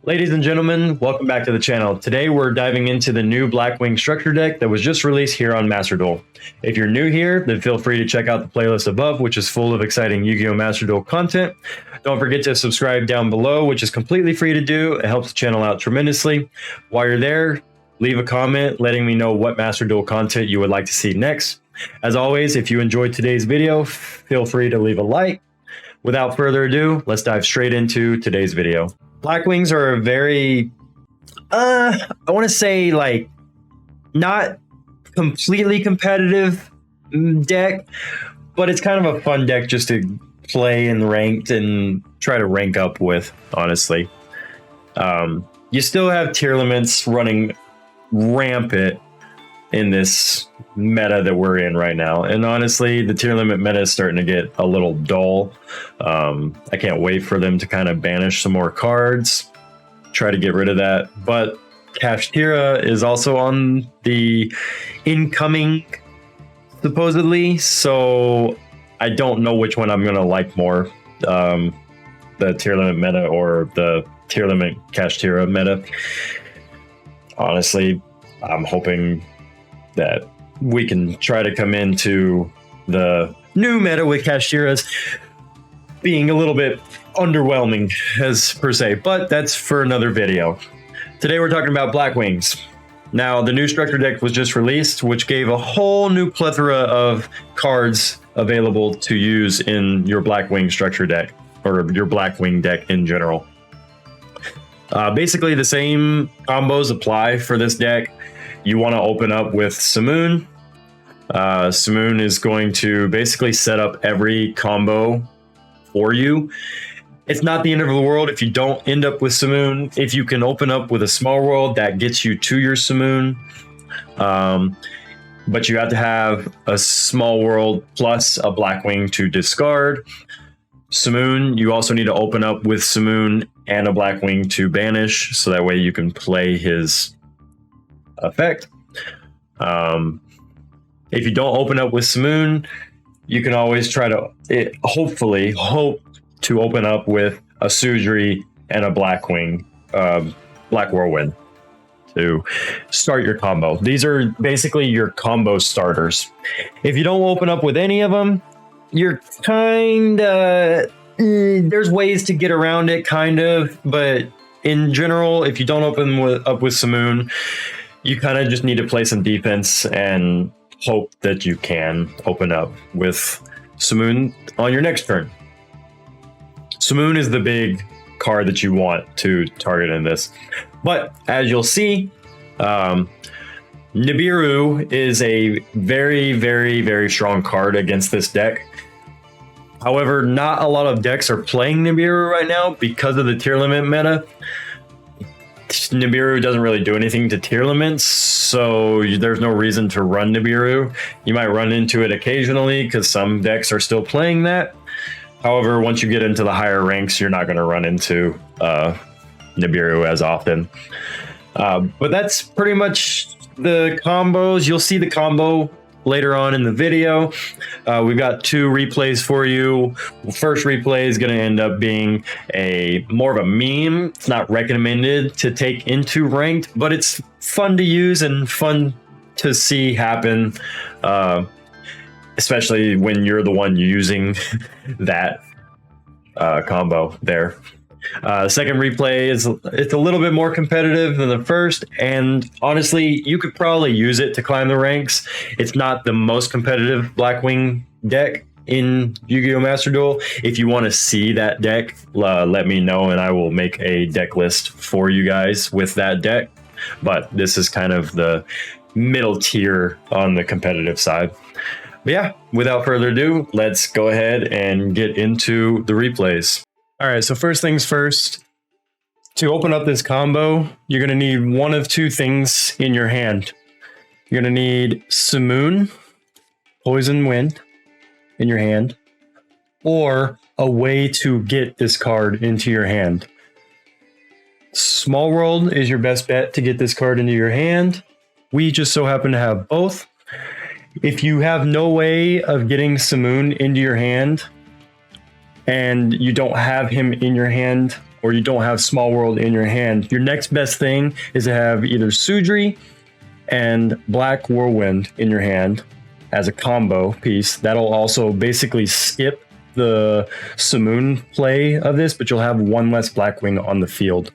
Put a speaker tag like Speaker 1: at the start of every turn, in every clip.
Speaker 1: Ladies and gentlemen, welcome back to the channel. Today we're diving into the new Blackwing structure deck that was just released here on Master Duel. If you're new here, then feel free to check out the playlist above, which is full of exciting Yu-Gi-Oh! Master Duel content. Don't forget to subscribe down below, which is completely free to do. It helps the channel out tremendously. While you're there, leave a comment letting me know what Master Duel content you would like to see next. As always, if you enjoyed today's video, feel free to leave a like. Without further ado, let's dive straight into today's video. Blackwings are a very, I want to say, like, not completely competitive deck, but it's kind of a fun deck just to play in ranked and try to rank up with, honestly. You still have tier limits running rampant in this meta that we're in right now, and honestly the tier limit meta is starting to get a little dull. I can't wait for them to kind of banish some more cards, try to get rid of that. But Kashtira is also on the incoming, supposedly, so I don't know which one I'm gonna like more, the tier limit meta or the tier limit Kashtira meta. Honestly, I'm hoping that we can try to come into the new meta with Kashtiras being a little bit underwhelming as per se, but that's for another video. Today we're talking about Blackwings. Now, the new structure deck was just released, which gave a whole new plethora of cards available to use in your Blackwing structure deck, or your Blackwing deck in general. Basically the same combos apply for this deck. You want to open up with Simoon. Simoon is going to basically set up every combo for you. It's not the end of the world if you don't end up with Simoon. If you can open up with a small world, that gets you to your Simoon. But you have to have a small world plus a Blackwing to discard. Simoon, you also need to open up with Simoon and a Blackwing to banish, so that way you can play his effect. If you don't open up with Simoon, you can always try to hopefully hope to open up with a Sujri and a Blackwing, Black Whirlwind, to start your combo. These are basically your combo starters. If you don't open up with any of them, you're kind of there's ways to get around it, kind of, but in general, if you don't open up with Simoon, you kind of just need to play some defense and hope that you can open up with Simoon on your next turn. Simoon is the big card that you want to target in this. But as you'll see, Nibiru is a very, very, very strong card against this deck. However, not a lot of decks are playing Nibiru right now because of the tier limit meta. Nibiru doesn't really do anything to tier limits, so there's no reason to run Nibiru. You might run into it occasionally because some decks are still playing that. However, once you get into the higher ranks, you're not going to run into Nibiru as often. But that's pretty much the combos. You'll see the combo later on in the video. We've got two replays for you. First replay is going to end up being more of a meme. It's not recommended to take into ranked, but it's fun to use and fun to see happen, especially when you're the one using that combo there. Second replay it's a little bit more competitive than the first, and honestly, you could probably use it to climb the ranks. It's not the most competitive Blackwing deck in Yu-Gi-Oh! Master Duel. If you want to see that deck, let me know, and I will make a deck list for you guys with that deck. But this is kind of the middle tier on the competitive side. But yeah, without further ado, let's go ahead and get into the replays. All right, so first things first, to open up this combo, you're going to need one of two things in your hand. You're going to need Simoon, Poison Wind, in your hand, or a way to get this card into your hand. Small World is your best bet to get this card into your hand. We just so happen to have both. If you have no way of getting Simoon into your hand, and you don't have him in your hand or you don't have Small World in your hand, your next best thing is to have either Sudri and Black Whirlwind in your hand as a combo piece. That'll also basically skip the Simoon play of this, but you'll have one less Blackwing on the field.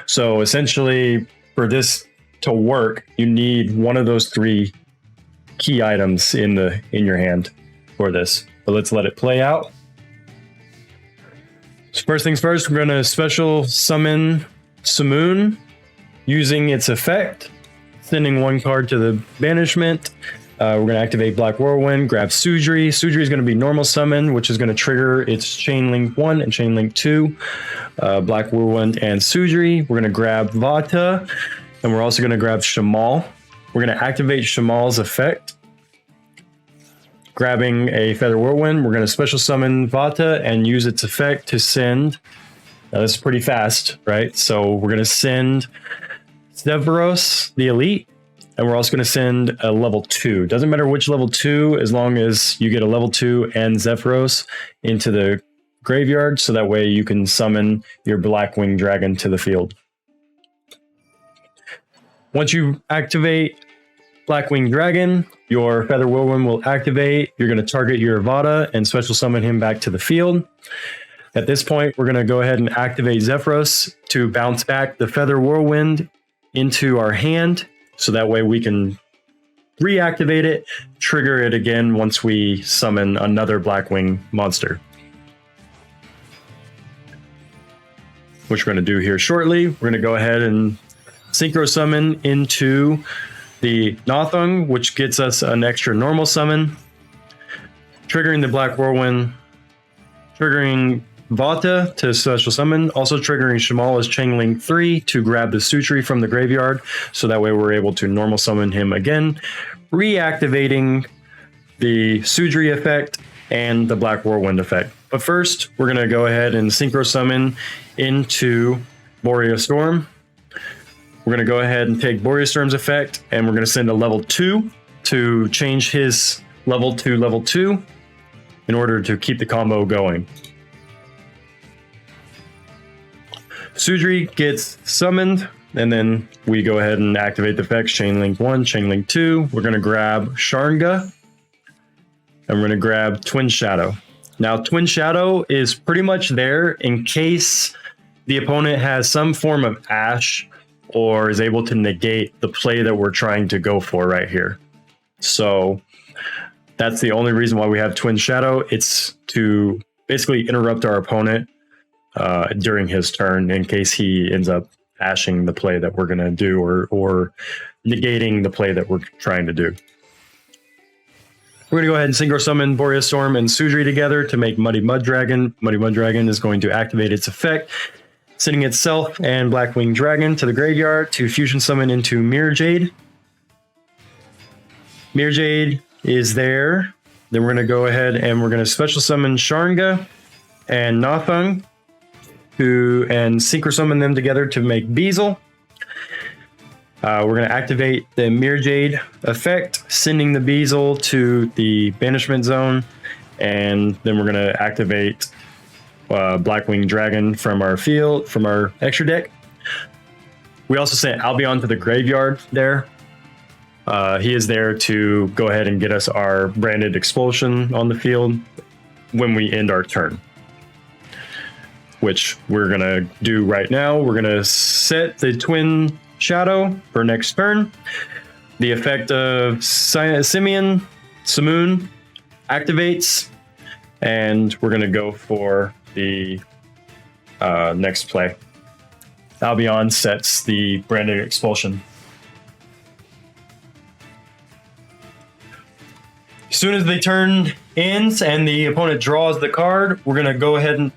Speaker 1: So essentially, for this to work, you need one of those three key items in your hand for this. But let's let it play out. So first things first, we're going to special summon Simoon using its effect, sending one card to the banishment. We're going to activate Black Whirlwind, grab Sudri. Sudri is going to be normal summon, which is going to trigger its Chain Link 1 and Chain Link 2. Black Whirlwind and Sudri. We're going to grab Vata, and we're also going to grab Shamal. We're going to activate Shamal's effect. Grabbing a Feather Whirlwind, we're going to special summon Vata and use its effect to send. Now, this is pretty fast, right? So we're going to send Zephyros, the Elite, and we're also going to send a level 2. Doesn't matter which level 2, as long as you get a level 2 and Zephyros into the graveyard, so that way you can summon your Blackwing Dragon to the field. Once you activate Blackwing Dragon, your Feather Whirlwind will activate. You're going to target your Vata and special summon him back to the field. At this point, we're going to go ahead and activate Zephyros to bounce back the Feather Whirlwind into our hand, so that way we can reactivate it, trigger it again once we summon another Blackwing monster. Which we're going to do here shortly. We're going to go ahead and synchro summon into the Nothung, which gets us an extra normal summon, triggering the Black Whirlwind, triggering Vata to special summon, also triggering Shamal as Chain Link 3 to grab the Sutri from the graveyard, so that way we're able to normal summon him again, reactivating the Sudri effect and the Black Whirlwind effect. But first, we're going to go ahead and synchro summon into Boreas Storm. We're going to go ahead and take Boreas Storm's effect, and we're going to send a level 2 to change his level 2 in order to keep the combo going. Sudri gets summoned, and then we go ahead and activate the effects. Chain Link 1, Chain Link 2. We're going to grab Sharnga, and we're going to grab Twin Shadow. Now, Twin Shadow is pretty much there in case the opponent has some form of Ash or is able to negate the play that we're trying to go for right here. So that's the only reason why we have Twin Shadow. It's to basically interrupt our opponent during his turn in case he ends up ashing the play that we're going to do, or negating the play that we're trying to do. We're going to go ahead and synchro summon Boreas Storm and Sudri together to make Muddy Mud Dragon. Muddy Mud Dragon is going to activate its effect, sending itself and Blackwing Dragon to the graveyard to fusion summon into Mirror Jade. Mirror Jade is there. Then we're going to go ahead and we're going to special summon Sharnga and Nothung and synchro summon them together to make Beazle. We're going to activate the Mirror Jade effect, sending the Beazle to the banishment zone, and then we're going to activate Blackwing Dragon from our field, from our extra deck. We also sent Albion to the graveyard there. He is there to go ahead and get us our branded expulsion on the field when we end our turn, which we're going to do right now. We're going to set the Twin Shadow for next turn. The effect of Simoon activates, and we're going to go for the next play. Albion sets the branded expulsion. As soon as the turn ends and the opponent draws the card, we're going to go ahead and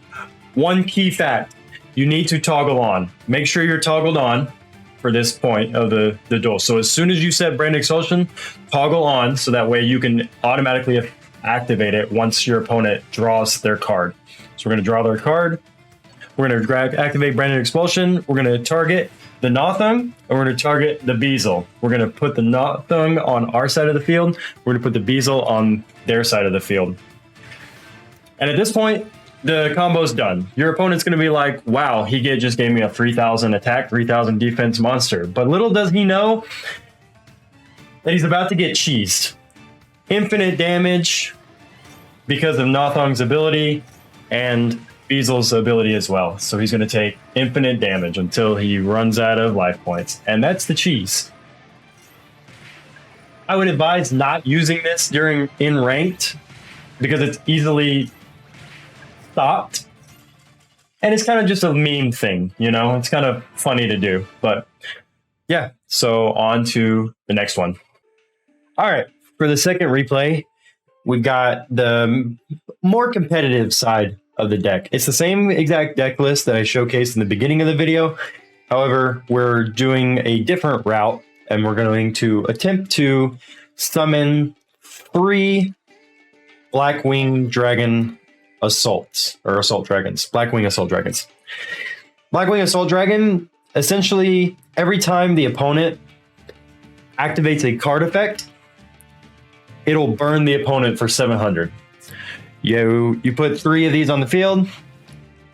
Speaker 1: one key fact: you need to toggle on. Make sure you're toggled on for this point of the duel. So as soon as you set brand expulsion, toggle on, so that way you can automatically activate it once your opponent draws their card. So we're going to draw their card. We're going to activate branded expulsion. We're going to target the Nothung, and we're going to target the Beazle. We're going to put the Nothung on our side of the field. We're going to put the Beazle on their side of the field. And at this point, the combo's done. Your opponent's going to be like, wow, just gave me a 3,000 attack, 3,000 defense monster. But little does he know that he's about to get cheesed. Infinite damage because of Nothong's ability and Beazel's ability as well. So he's going to take infinite damage until he runs out of life points. And that's the cheese. I would advise not using this in ranked because it's easily stopped. And it's kind of just a meme thing, you know? It's kind of funny to do. But yeah, so on to the next one. All right, for the second replay, we've got the more competitive side of the deck. It's the same exact deck list that I showcased in the beginning of the video. However, we're doing a different route, and we're going to attempt to summon 3 Blackwing Dragon Assaults, or Assault Dragons. Blackwing Assault Dragons. Blackwing Assault Dragon, essentially, every time the opponent activates a card effect, it'll burn the opponent for 700. You put 3 of these on the field.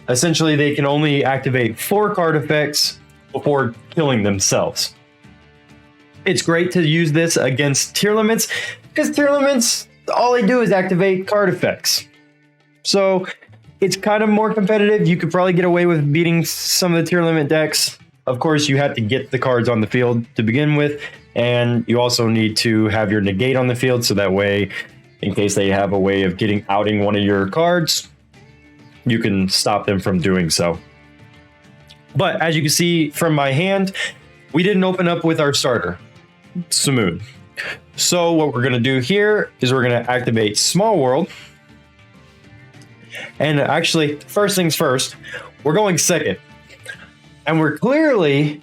Speaker 1: Essentially, they can only activate 4 card effects before killing themselves. It's great to use this against tier limits, because tier limits, all they do is activate card effects. So it's kind of more competitive. You could probably get away with beating some of the tier limit decks. Of course, you have to get the cards on the field to begin with, and you also need to have your negate on the field, so that way, in case they have a way of outing one of your cards, you can stop them from doing so. But as you can see from my hand, we didn't open up with our starter, Simoon. So what we're going to do here is we're going to activate Small World. And actually, first things first, we're going second. And we're clearly,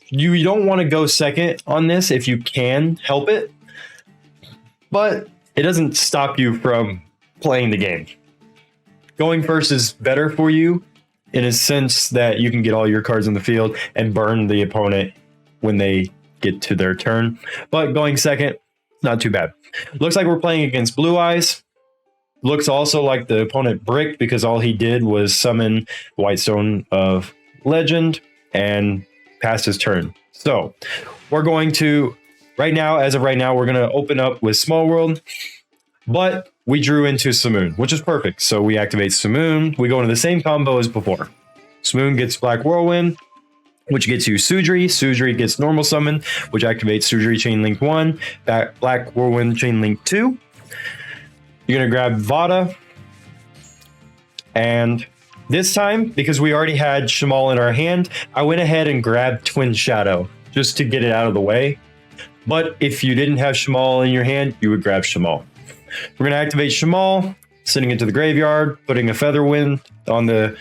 Speaker 1: you don't want to go second on this if you can help it. But it doesn't stop you from playing the game. Going first is better for you in a sense that you can get all your cards on the field and burn the opponent when they get to their turn. But going second, not too bad. Looks like we're playing against Blue Eyes. Looks also like the opponent bricked because all he did was summon Whitestone of Legend and passed his turn. So we're going to, as of right now, we're going to open up with Small World, but we drew into Simoon, which is perfect. So we activate Simoon. We go into the same combo as before. Simoon gets Black Whirlwind, which gets you Sudri. Sudri gets Normal Summon, which activates Sudri Chain Link 1, Black Whirlwind Chain Link 2. You're going to grab Vada. And this time, because we already had Shamal in our hand, I went ahead and grabbed Twin Shadow just to get it out of the way. But if you didn't have Shamal in your hand, you would grab Shamal. We're going to activate Shamal, sending it to the graveyard, putting a Featherwind on the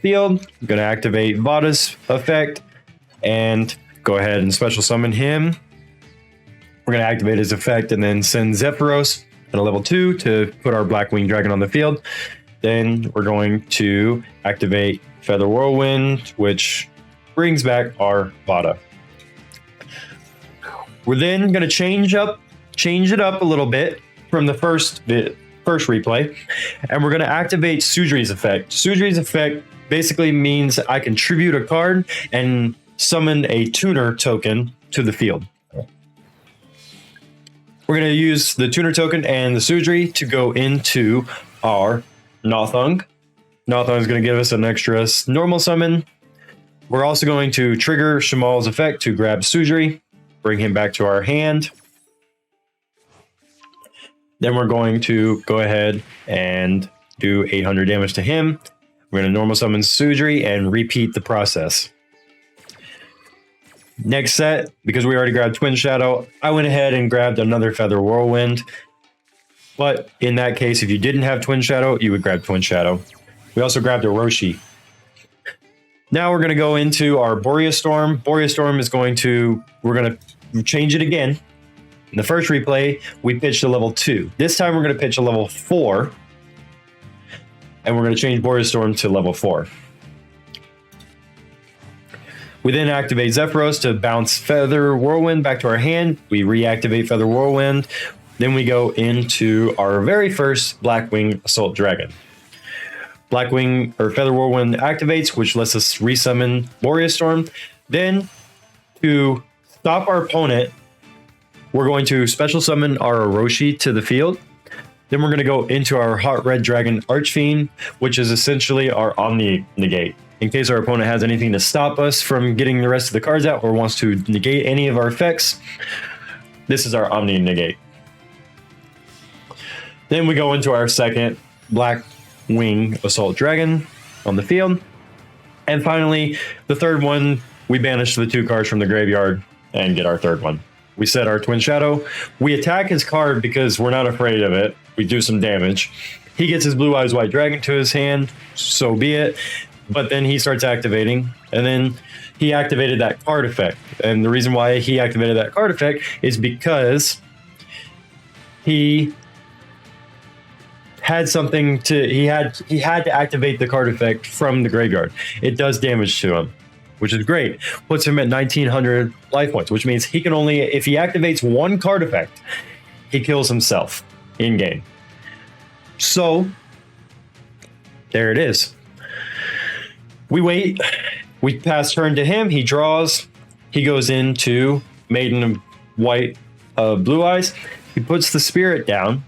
Speaker 1: field. I'm going to activate Vada's effect and go ahead and special summon him. We're going to activate his effect and then send Zephyros at a level 2 to put our Blackwing Dragon on the field. Then we're going to activate Feather Whirlwind, which brings back our Vada. We're then going to change it up a little bit from the first replay, and we're going to activate Sudri's effect. Sudri's effect basically means I can tribute a card and summon a tuner token to the field. We're going to use the tuner token and the Sudri to go into our Nothong. Nothong is going to give us an extra normal summon. We're also going to trigger Shamal's effect to grab Sudri, bring him back to our hand. Then we're going to go ahead and do 800 damage to him. We're going to normal summon Sudri and repeat the process. Next set, because we already grabbed Twin Shadow, I went ahead and grabbed another Feather Whirlwind. But in that case, if you didn't have Twin Shadow, you would grab Twin Shadow. We also grabbed a Roshi. Now we're going to go into our Boreas Storm. Boreas Storm is we're going to change it again. In the first replay, we pitched a level 2. This time we're going to pitch a level 4. And we're going to change Boreas Storm to level 4. We then activate Zephyros to bounce Feather Whirlwind back to our hand. We reactivate Feather Whirlwind. Then we go into our very first Blackwing Assault Dragon. Blackwing or Feather Whirlwind activates, which lets us resummon Glorious Storm. Then, to stop our opponent, we're going to special summon our Orochi to the field. Then we're going to go into our Hot Red Dragon Archfiend, which is essentially our Omni Negate. In case our opponent has anything to stop us from getting the rest of the cards out or wants to negate any of our effects, this is our Omni Negate. Then we go into our second Blackwing Assault Dragon on the field. And finally, the third one, we banish the 2 cards from the graveyard and get our third one. We set our Twin Shadow. We attack his card because we're not afraid of it. We do some damage. He gets his Blue Eyes White Dragon to his hand, so be it. But then he starts activating, and then he activated that card effect. And the reason why he activated that card effect is because he had something to he had to activate the card effect from the graveyard. It does damage to him, which is great. Puts him at 1900 life points, which means he can only, if he activates one card effect, he kills himself in game. So there it is. We wait. We pass turn to him. He draws. He goes into Maiden of White Blue Eyes. He puts the Spirit down,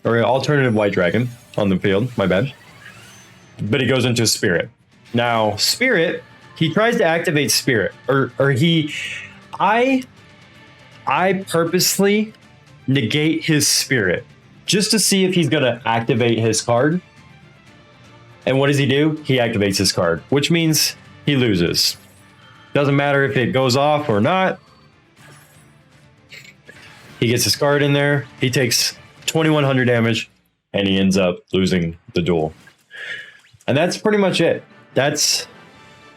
Speaker 1: or alternative White Dragon on the field. My bad. But he goes into Spirit. Now, Spirit, he tries to activate Spirit, I purposely negate his Spirit just to see if he's going to activate his card. And what does he do? He activates his card, which means he loses. Doesn't matter if it goes off or not. He gets his card in there. He takes 2100 damage, and he ends up losing the duel. And that's pretty much it. That's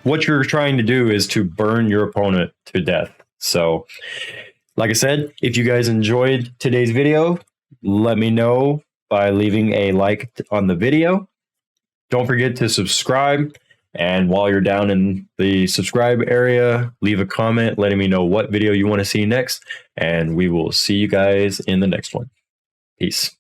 Speaker 1: what you're trying to do, is to burn your opponent to death. So, like I said, if you guys enjoyed today's video, let me know by leaving a like on the video. Don't forget to subscribe. And while you're down in the subscribe area, leave a comment letting me know what video you want to see next. And we will see you guys in the next one. Peace.